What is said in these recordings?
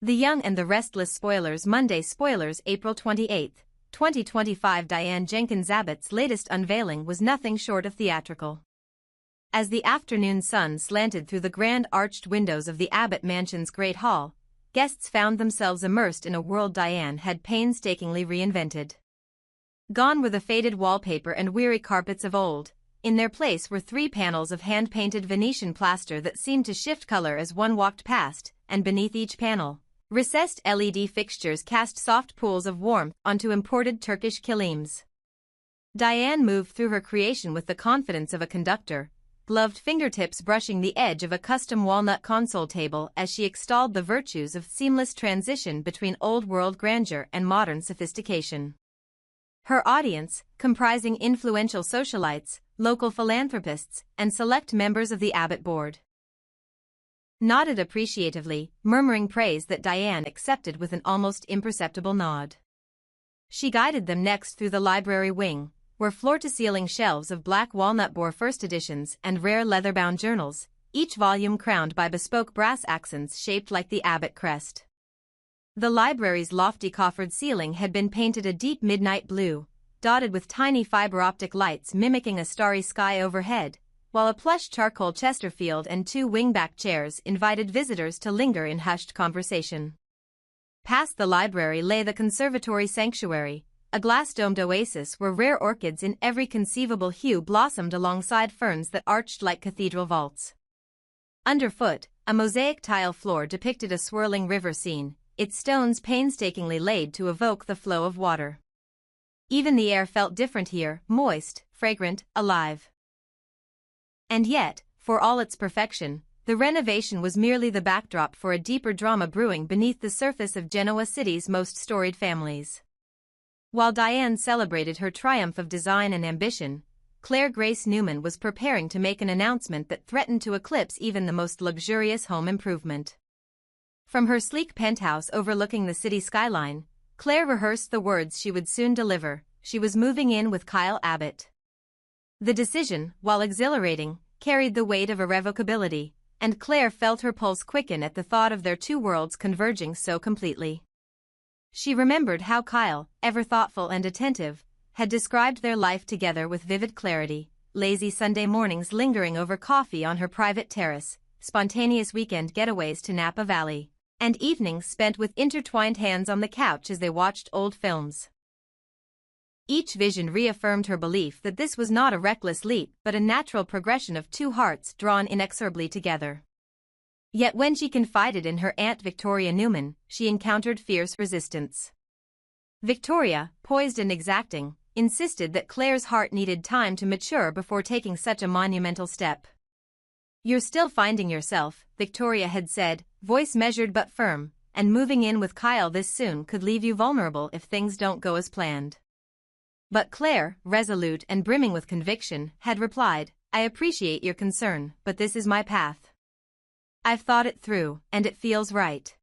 The Young and the Restless spoilers. Monday spoilers. April 28, 2025. Diane Jenkins Abbott's latest unveiling was nothing short of theatrical. As the afternoon sun slanted through the grand arched windows of the Abbott mansion's Great Hall, guests found themselves immersed in a world Diane had painstakingly reinvented. Gone were the faded wallpaper and weary carpets of old. In their place were 3 panels of hand-painted Venetian plaster that seemed to shift color as one walked past, and beneath each panel, recessed LED fixtures cast soft pools of warmth onto imported Turkish kilims. Diane moved through her creation with the confidence of a conductor, gloved fingertips brushing the edge of a custom walnut console table as she extolled the virtues of seamless transition between old-world grandeur and modern sophistication. Her audience, comprising influential socialites, local philanthropists, and select members of the Abbott board, nodded appreciatively, murmuring praise that Diane accepted with an almost imperceptible nod. She guided them next through the library wing, where floor-to-ceiling shelves of black walnut bore first editions and rare leather-bound journals, each volume crowned by bespoke brass accents shaped like the Abbott crest. The library's lofty coffered ceiling had been painted a deep midnight blue, dotted with tiny fiber-optic lights mimicking a starry sky overhead, while a plush charcoal Chesterfield and 2 wingback chairs invited visitors to linger in hushed conversation. Past the library lay the conservatory sanctuary, a glass-domed oasis where rare orchids in every conceivable hue blossomed alongside ferns that arched like cathedral vaults. Underfoot, a mosaic tile floor depicted a swirling river scene, its stones painstakingly laid to evoke the flow of water. Even the air felt different here, moist, fragrant, alive. And yet, for all its perfection, the renovation was merely the backdrop for a deeper drama brewing beneath the surface of Genoa City's most storied families. While Diane celebrated her triumph of design and ambition, Claire Grace Newman was preparing to make an announcement that threatened to eclipse even the most luxurious home improvement. From her sleek penthouse overlooking the city skyline, Claire rehearsed the words she would soon deliver. She was moving in with Kyle Abbott. The decision, while exhilarating, carried the weight of irrevocability, and Claire felt her pulse quicken at the thought of their 2 worlds converging so completely. She remembered how Kyle, ever thoughtful and attentive, had described their life together with vivid clarity: lazy Sunday mornings lingering over coffee on her private terrace, spontaneous weekend getaways to Napa Valley, and evenings spent with intertwined hands on the couch as they watched old films. Each vision reaffirmed her belief that this was not a reckless leap but a natural progression of 2 hearts drawn inexorably together. Yet when she confided in her Aunt Victoria Newman, she encountered fierce resistance. Victoria, poised and exacting, insisted that Claire's heart needed time to mature before taking such a monumental step. "You're still finding yourself," Victoria had said, voice measured but firm, "and moving in with Kyle this soon could leave you vulnerable if things don't go as planned." But Claire, resolute and brimming with conviction, had replied, "I appreciate your concern, but this is my path. I've thought it through, and it feels right."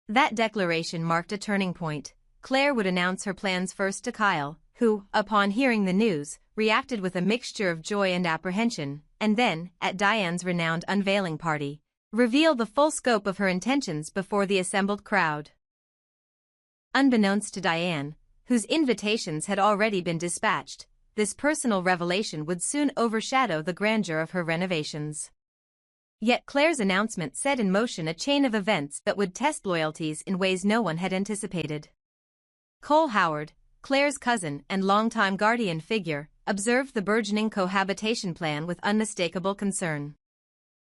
That declaration marked a turning point. Claire would announce her plans first to Kyle, who, upon hearing the news, reacted with a mixture of joy and apprehension, and then, at Diane's renowned unveiling party, reveal the full scope of her intentions before the assembled crowd. Unbeknownst to Diane, whose invitations had already been dispatched, this personal revelation would soon overshadow the grandeur of her renovations. Yet Claire's announcement set in motion a chain of events that would test loyalties in ways no one had anticipated. Cole Howard, Claire's cousin and longtime guardian figure, observed the burgeoning cohabitation plan with unmistakable concern.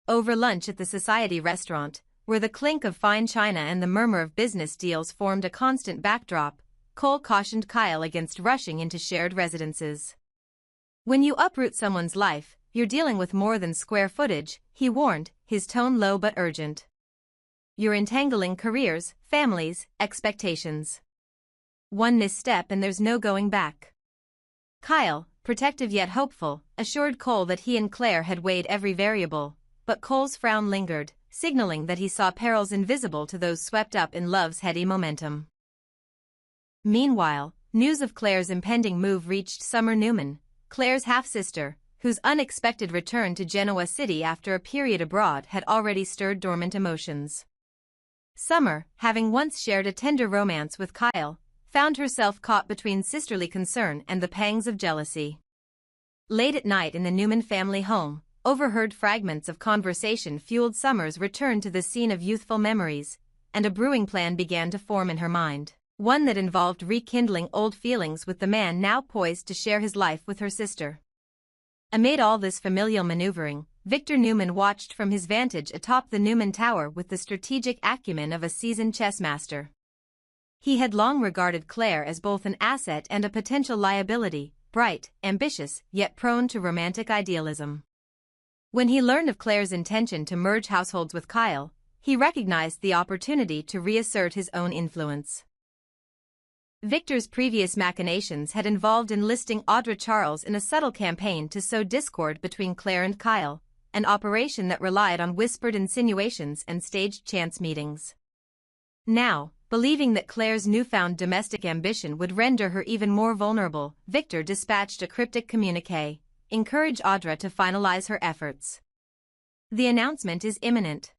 Over lunch at the Society restaurant, where the clink of fine china and the murmur of business deals formed a constant backdrop, Cole cautioned Kyle against rushing into shared residences. "When you uproot someone's life, you're dealing with more than square footage," he warned, his tone low but urgent. "You're entangling careers, families, expectations. One misstep and there's no going back." Kyle, protective yet hopeful, assured Cole that he and Claire had weighed every variable, but Cole's frown lingered, signaling that he saw perils invisible to those swept up in love's heady momentum. Meanwhile, news of Claire's impending move reached Summer Newman, Claire's half-sister, whose unexpected return to Genoa City after a period abroad had already stirred dormant emotions. Summer, having once shared a tender romance with Kyle, found herself caught between sisterly concern and the pangs of jealousy. Late at night in the Newman family home, overheard fragments of conversation fueled Summer's return to the scene of youthful memories, and a brewing plan began to form in her mind, one that involved rekindling old feelings with the man now poised to share his life with her sister. Amid all this familial maneuvering, Victor Newman watched from his vantage atop the Newman Tower with the strategic acumen of a seasoned chess master. He had long regarded Claire as both an asset and a potential liability, bright, ambitious, yet prone to romantic idealism. When he learned of Claire's intention to merge households with Kyle, he recognized the opportunity to reassert his own influence. Victor's previous machinations had involved enlisting Audra Charles in a subtle campaign to sow discord between Claire and Kyle, an operation that relied on whispered insinuations and staged chance meetings. Now, believing that Claire's newfound domestic ambition would render her even more vulnerable, Victor dispatched a cryptic communiqué: "Encourage Audra to finalize her efforts. The announcement is imminent."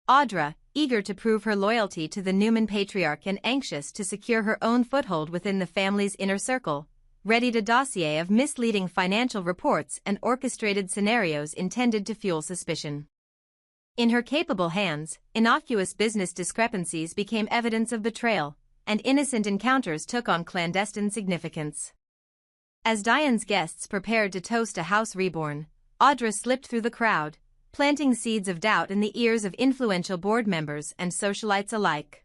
Audra, eager to prove her loyalty to the Newman patriarch and anxious to secure her own foothold within the family's inner circle, readied a dossier of misleading financial reports and orchestrated scenarios intended to fuel suspicion. In her capable hands, innocuous business discrepancies became evidence of betrayal, and innocent encounters took on clandestine significance. As Diane's guests prepared to toast a house reborn, Audra slipped through the crowd, planting seeds of doubt in the ears of influential board members and socialites alike.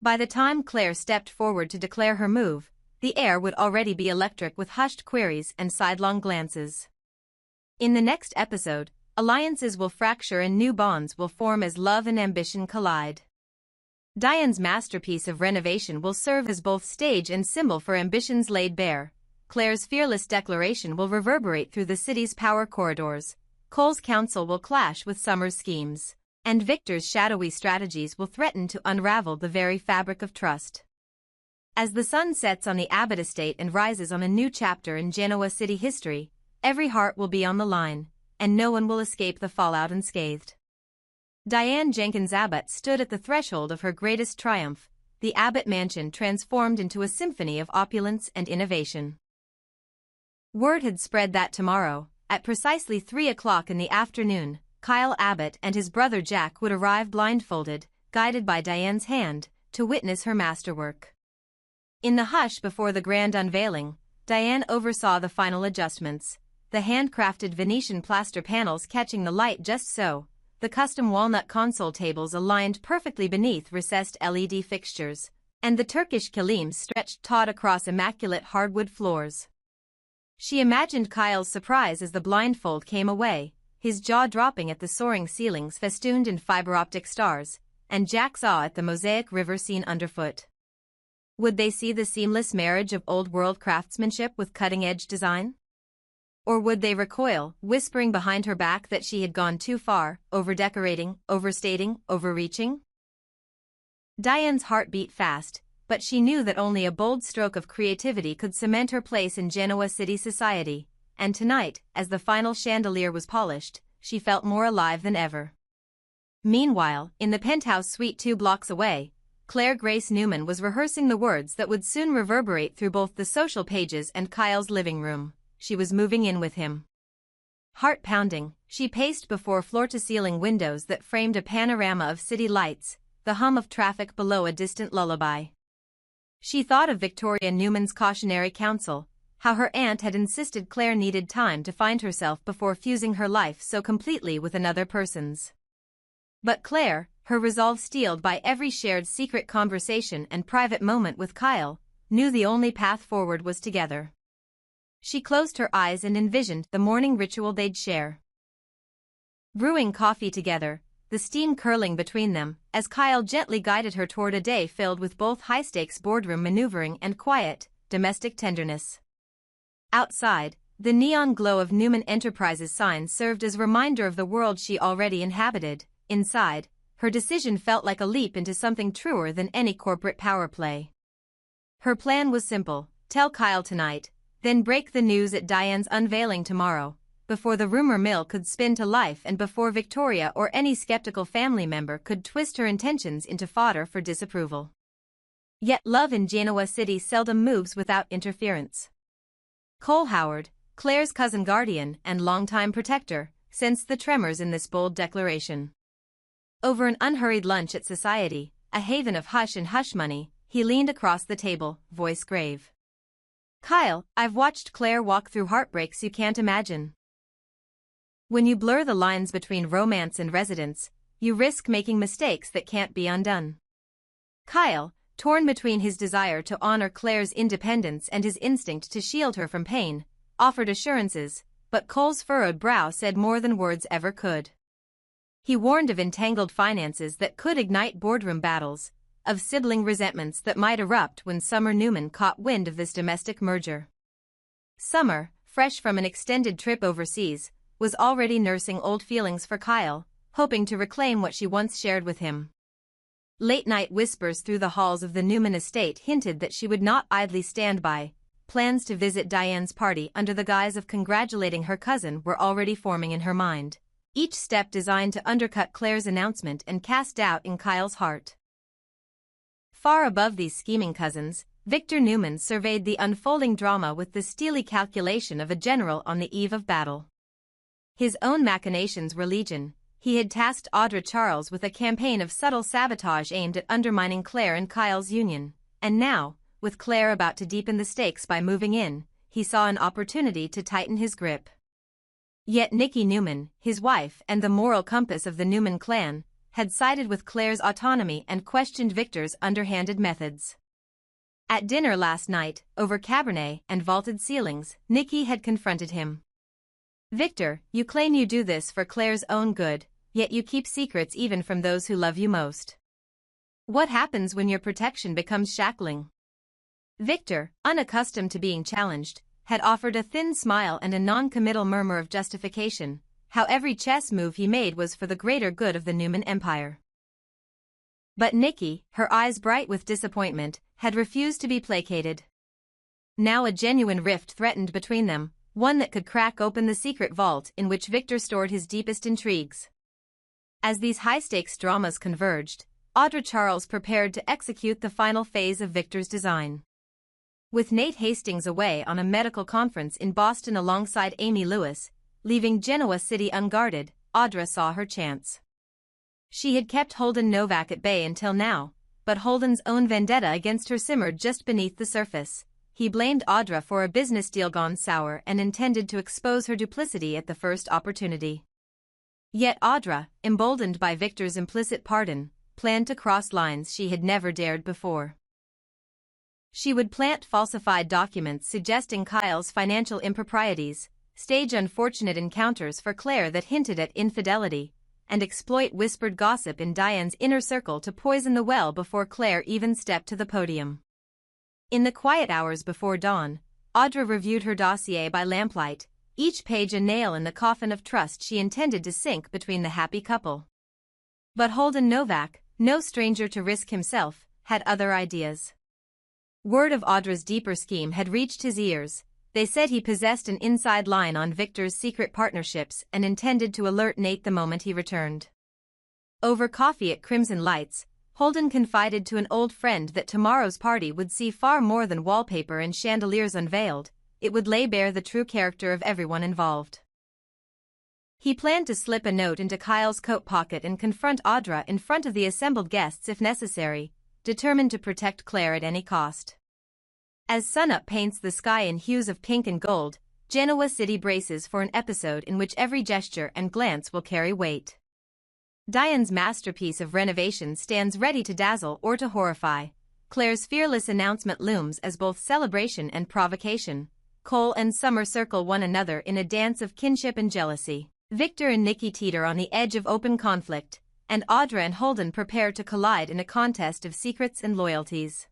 By the time Claire stepped forward to declare her move, the air would already be electric with hushed queries and sidelong glances. In the next episode, alliances will fracture and new bonds will form as love and ambition collide. Diane's masterpiece of renovation will serve as both stage and symbol for ambitions laid bare. Claire's fearless declaration will reverberate through the city's power corridors. Cole's counsel will clash with Summer's schemes, and Victor's shadowy strategies will threaten to unravel the very fabric of trust. As the sun sets on the Abbott estate and rises on a new chapter in Genoa City history, every heart will be on the line, and no one will escape the fallout unscathed. Diane Jenkins Abbott stood at the threshold of her greatest triumph, the Abbott mansion transformed into a symphony of opulence and innovation. Word had spread that tomorrow, at precisely 3 o'clock in the afternoon, Kyle Abbott and his brother Jack would arrive blindfolded, guided by Diane's hand, to witness her masterwork. In the hush before the grand unveiling, Diane oversaw the final adjustments, the handcrafted Venetian plaster panels catching the light just so, the custom walnut console tables aligned perfectly beneath recessed LED fixtures, and the Turkish kilim stretched taut across immaculate hardwood floors. She imagined Kyle's surprise as the blindfold came away, his jaw dropping at the soaring ceilings festooned in fiber-optic stars, and Jack's awe at the mosaic river scene underfoot. Would they see the seamless marriage of old-world craftsmanship with cutting-edge design? Or would they recoil, whispering behind her back that she had gone too far, over-decorating, overstating, overreaching? Diane's heart beat fast, but she knew that only a bold stroke of creativity could cement her place in Genoa City society, and tonight, as the final chandelier was polished, she felt more alive than ever. Meanwhile, in the penthouse suite 2 blocks away, Claire Grace Newman was rehearsing the words that would soon reverberate through both the social pages and Kyle's living room. She was moving in with him. Heart pounding, she paced before floor-to-ceiling windows that framed a panorama of city lights, the hum of traffic below a distant lullaby. She thought of Victoria Newman's cautionary counsel, how her aunt had insisted Claire needed time to find herself before fusing her life so completely with another person's. But Claire, her resolve steeled by every shared secret conversation and private moment with Kyle, knew the only path forward was together. She closed her eyes and envisioned the morning ritual they'd share. Brewing coffee together, the steam curling between them, as Kyle gently guided her toward a day filled with both high-stakes boardroom maneuvering and quiet, domestic tenderness. Outside, the neon glow of Newman Enterprises signs served as a reminder of the world she already inhabited. Inside, her decision felt like a leap into something truer than any corporate power play. Her plan was simple: tell Kyle tonight, then break the news at Diane's unveiling tomorrow, before the rumor mill could spin to life and before Victoria or any skeptical family member could twist her intentions into fodder for disapproval. Yet love in Genoa City seldom moves without interference. Cole Howard, Claire's cousin guardian and longtime protector, sensed the tremors in this bold declaration. Over an unhurried lunch at Society, a haven of hush and hush money, he leaned across the table, voice grave. "Kyle, I've watched Claire walk through heartbreaks you can't imagine. When you blur the lines between romance and residence, you risk making mistakes that can't be undone." Kyle, torn between his desire to honor Claire's independence and his instinct to shield her from pain, offered assurances, but Cole's furrowed brow said more than words ever could. He warned of entangled finances that could ignite boardroom battles, of sibling resentments that might erupt when Summer Newman caught wind of this domestic merger. Summer, fresh from an extended trip overseas, was already nursing old feelings for Kyle, hoping to reclaim what she once shared with him. Late-night whispers through the halls of the Newman estate hinted that she would not idly stand by. Plans to visit Diane's party under the guise of congratulating her cousin were already forming in her mind, each step designed to undercut Claire's announcement and cast doubt in Kyle's heart. Far above these scheming cousins, Victor Newman surveyed the unfolding drama with the steely calculation of a general on the eve of battle. His own machinations were legion. He had tasked Audra Charles with a campaign of subtle sabotage aimed at undermining Claire and Kyle's union, and now, with Claire about to deepen the stakes by moving in, he saw an opportunity to tighten his grip. Yet Nikki Newman, his wife and the moral compass of the Newman clan, had sided with Claire's autonomy and questioned Victor's underhanded methods. At dinner last night, over Cabernet and vaulted ceilings, Nikki had confronted him. "Victor, you claim you do this for Claire's own good, yet you keep secrets even from those who love you most. What happens when your protection becomes shackling?" Victor, unaccustomed to being challenged, had offered a thin smile and a non-committal murmur of justification, how every chess move he made was for the greater good of the Newman empire. But Nikki, her eyes bright with disappointment, had refused to be placated. Now a genuine rift threatened between them, one that could crack open the secret vault in which Victor stored his deepest intrigues. As these high-stakes dramas converged, Audra Charles prepared to execute the final phase of Victor's design. With Nate Hastings away on a medical conference in Boston alongside Amy Lewis, leaving Genoa City unguarded, Audra saw her chance. She had kept Holden Novak at bay until now, but Holden's own vendetta against her simmered just beneath the surface. He blamed Audra for a business deal gone sour and intended to expose her duplicity at the first opportunity. Yet Audra, emboldened by Victor's implicit pardon, planned to cross lines she had never dared before. She would plant falsified documents suggesting Kyle's financial improprieties, stage unfortunate encounters for Claire that hinted at infidelity, and exploit whispered gossip in Diane's inner circle to poison the well before Claire even stepped to the podium. In the quiet hours before dawn, Audra reviewed her dossier by lamplight, each page a nail in the coffin of trust she intended to sink between the happy couple. But Holden Novak, no stranger to risk himself, had other ideas. Word of Audra's deeper scheme had reached his ears. They said he possessed an inside line on Victor's secret partnerships and intended to alert Nate the moment he returned. Over coffee at Crimson Lights, Holden confided to an old friend that tomorrow's party would see far more than wallpaper and chandeliers unveiled. It would lay bare the true character of everyone involved. He planned to slip a note into Kyle's coat pocket and confront Audra in front of the assembled guests if necessary, determined to protect Claire at any cost. As sunup paints the sky in hues of pink and gold, Genoa City braces for an episode in which every gesture and glance will carry weight. Diane's masterpiece of renovation stands ready to dazzle or to horrify. Claire's fearless announcement looms as both celebration and provocation. Cole and Summer circle one another in a dance of kinship and jealousy. Victor and Nikki teeter on the edge of open conflict, and Audra and Holden prepare to collide in a contest of secrets and loyalties.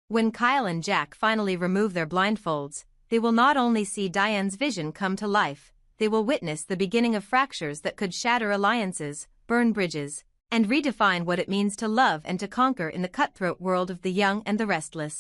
When Kyle and Jack finally remove their blindfolds, they will not only see Diane's vision come to life, they will witness the beginning of fractures that could shatter alliances, burn bridges, and redefine what it means to love and to conquer in the cutthroat world of the young and the restless.